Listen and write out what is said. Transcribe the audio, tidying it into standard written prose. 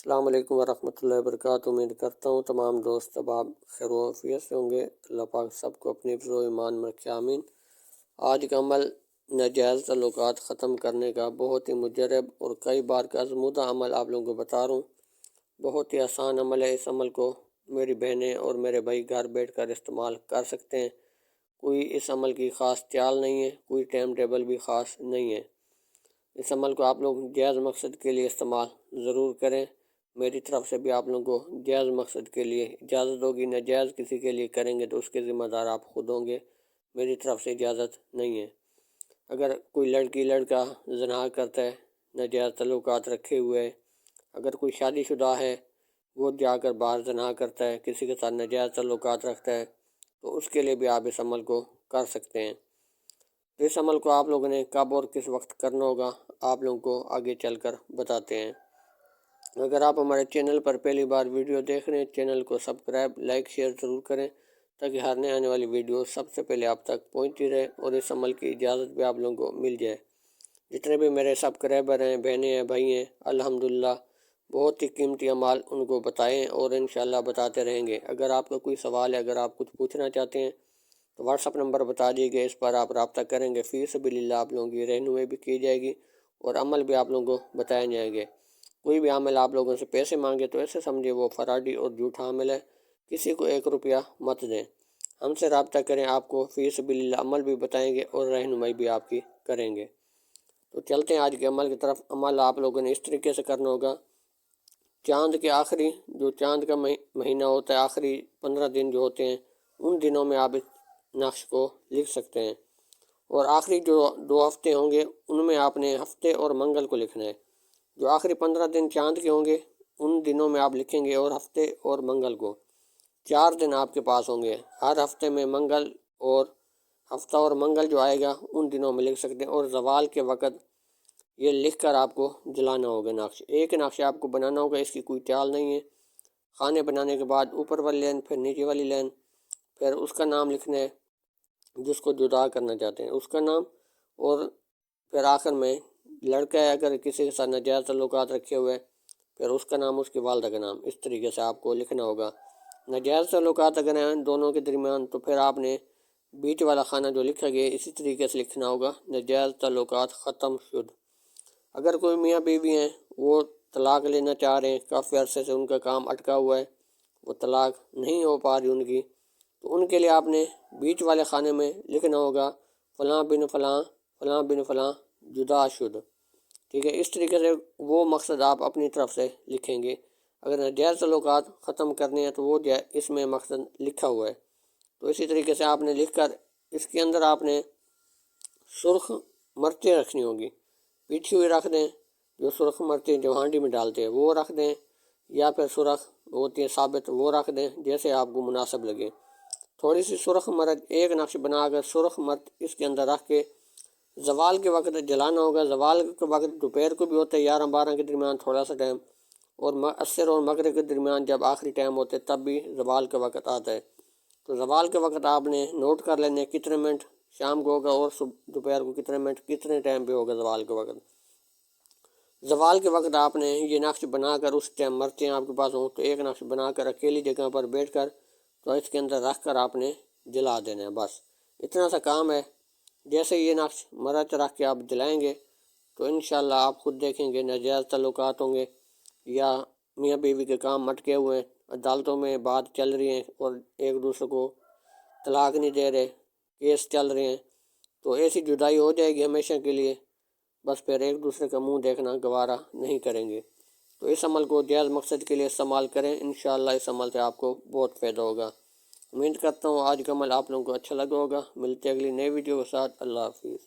السلام علیکم ورحمۃ اللہ وبرکاتہ۔ امید کرتا ہوں تمام دوست احباب خیر و عافیت سے ہوں گے۔ اللہ پاک سب کو اپنی حفظ و ایمان میں رکھے، آمین۔ آج کا عمل ناجائز تعلقات ختم کرنے کا بہت ہی مجرب اور کئی بار کا آزمودہ عمل آپ لوگوں کو بتا رہا ہوں۔ بہت ہی آسان عمل ہے۔ اس عمل کو میری بہنیں اور میرے بھائی گھر بیٹھ کر استعمال کر سکتے ہیں۔ کوئی اس عمل کی خاص چال نہیں ہے، کوئی ٹائم ٹیبل بھی خاص نہیں ہے۔ اس عمل کو آپ لوگ جائز مقصد کے لیے استعمال ضرور کریں۔ میری طرف سے بھی آپ لوگوں کو جائز مقصد کے لیے اجازت ہوگی، ناجائز کسی کے لیے کریں گے تو اس کے ذمہ دار آپ خود ہوں گے، میری طرف سے اجازت نہیں ہے۔ اگر کوئی لڑکی لڑکا زنا کرتا ہے، ناجائز تعلقات رکھے ہوئے ہے، اگر کوئی شادی شدہ ہے وہ جا کر باہر زنا کرتا ہے، کسی کے ساتھ ناجائز تعلقات رکھتا ہے، تو اس کے لیے بھی آپ اس عمل کو کر سکتے ہیں۔ تو اس عمل کو آپ لوگوں نے کب اور کس وقت کرنا ہوگا آپ لوگوں کو آگے چل کر بتاتے ہیں۔ اگر آپ ہمارے چینل پر پہلی بار ویڈیو دیکھ رہے ہیں، چینل کو سبسکرائب، لائک، شیئر ضرور کریں تاکہ ہر نئے آنے والی ویڈیو سب سے پہلے آپ تک پہنچتی رہے اور اس عمل کی اجازت بھی آپ لوگوں کو مل جائے۔ جتنے بھی میرے سبسکرائبر ہیں، بہنیں ہیں، بھائی ہیں، الحمدللہ بہت ہی قیمتی اعمال ان کو بتائیں اور انشاءاللہ بتاتے رہیں گے۔ اگر آپ کا کوئی سوال ہے، اگر آپ کچھ پوچھنا چاہتے ہیں تو واٹس ایپ نمبر بتا دیجیے، اس پر آپ رابطہ کریں گے۔ فی سبیل اللہ آپ لوگوں کی رہنمائی بھی کی جائے گی اور عمل بھی آپ لوگوں کو بتائے جائیں گے۔ کوئی بھی عمل آپ لوگوں سے پیسے مانگے تو ایسے سمجھے وہ فراڈی اور جھوٹا عمل ہے، کسی کو 1 روپیہ مت دیں۔ ہم سے رابطہ کریں، آپ کو فی سبیل اللہ عمل بھی بتائیں گے اور رہنمائی بھی آپ کی کریں گے۔ تو چلتے ہیں آج کے عمل کی طرف۔ عمل آپ لوگوں نے اس طریقے سے کرنا ہوگا، چاند کے آخری جو چاند کا مہینہ ہوتا ہے، آخری 15 دن جو ہوتے ہیں، ان دنوں میں آپ اس نقش کو لکھ سکتے ہیں، اور آخری جو 2 ہفتے ہوں گے ان میں آپ نے ہفتے اور منگل کو لکھنا ہے۔ جو آخری 15 دن چاند کے ہوں گے ان دنوں میں آپ لکھیں گے، اور ہفتے اور منگل کو 4 دن آپ کے پاس ہوں گے۔ ہر ہفتے میں منگل اور ہفتہ اور منگل جو آئے گا ان دنوں میں لکھ سکتے ہیں، اور زوال کے وقت یہ لکھ کر آپ کو جلانا ہوگا نقش۔ ایک نقش آپ کو بنانا ہوگا، اس کی کوئی چال نہیں ہے۔ خانے بنانے کے بعد اوپر والی لائن، پھر نیچے والی لائن، پھر اس کا نام لکھنا ہے جس کو جدا کرنا چاہتے ہیں، اس کا نام، اور پھر آخر میں لڑکا ہے اگر کسی کے ساتھ ناجائز تعلقات رکھے ہوئے پھر اس کا نام، اس کی والدہ کا نام، اس طریقے سے آپ کو لکھنا ہوگا۔ ناجائز تعلقات اگر ہیں دونوں کے درمیان تو پھر آپ نے بیچ والا خانہ جو لکھا گیا اسی طریقے سے لکھنا ہوگا، ناجائز تعلقات ختم شد۔ اگر کوئی میاں بیوی ہیں وہ طلاق لینا چاہ رہے ہیں، کافی عرصے سے ان کا کام اٹکا ہوا ہے، وہ طلاق نہیں ہو پا رہی ان کی، تو ان کے لیے آپ نے بیچ والے خانے میں لکھنا ہوگا فلاں بن فلاں، فلاں بن فلاں جدا شد۔ ٹھیک ہے، اس طریقے سے وہ مقصد آپ اپنی طرف سے لکھیں گے۔ اگر ناجائز تعلقات ختم کرنے ہیں تو وہ اس میں مقصد لکھا ہوا ہے، تو اسی طریقے سے آپ نے لکھ کر اس کے اندر آپ نے سرخ مرچیں رکھنی ہوگی، پیٹھی ہوئی رکھ دیں، جو سرخ مرچیں جو ہانڈی میں ڈالتے ہیں وہ رکھ دیں، یا پھر سرخ ہوتی ہے ثابت وہ رکھ دیں، جیسے آپ کو مناسب لگے۔ تھوڑی سی سرخ مرچ ایک نقش بنا کر سرخ مرچ اس کے اندر رکھ کے زوال کے وقت جلانا ہوگا۔ زوال کے وقت دوپہر کو بھی ہوتا ہے 11-12 کے درمیان تھوڑا سا ٹائم، اور عصر اور مغرب کے درمیان جب آخری ٹائم ہوتے تب بھی زوال کے وقت آتا ہے۔ تو زوال کے وقت آپ نے نوٹ کر لینے کتنے منٹ شام کو ہوگا اور دوپہر کو کتنے منٹ کتنے ٹائم پہ ہوگا زوال کے وقت۔ زوال کے وقت آپ نے یہ نقش بنا کر، اس ٹائم مرچیں آپ کے پاس ہوں تو ایک نقش بنا کر اکیلی جگہ پر بیٹھ کر تو اس کے اندر رکھ کر آپ نے جلا دینا ہے، بس اتنا سا کام ہے۔ جیسے یہ نقش مرچ رکھ کے آپ جلائیں گے تو انشاءاللہ آپ خود دیکھیں گے ناجائز تعلقات ہوں گے یا میاں بیوی کے کام مٹکے ہوئے ہیں، عدالتوں میں بات چل رہی ہیں اور ایک دوسرے کو طلاق نہیں دے رہے، کیس چل رہے ہیں، تو ایسی جدائی ہو جائے گی ہمیشہ کے لیے، بس پھر ایک دوسرے کا منہ دیکھنا گوارا نہیں کریں گے۔ تو اس عمل کو جائز مقصد کے لیے استعمال کریں، انشاءاللہ اس عمل سے آپ کو بہت فائدہ ہوگا۔ امید کرتا ہوں آج کا عمل آپ لوگوں کو اچھا لگا ہوگا۔ ملتے اگلی نئی ویڈیو کے ساتھ، اللہ حافظ۔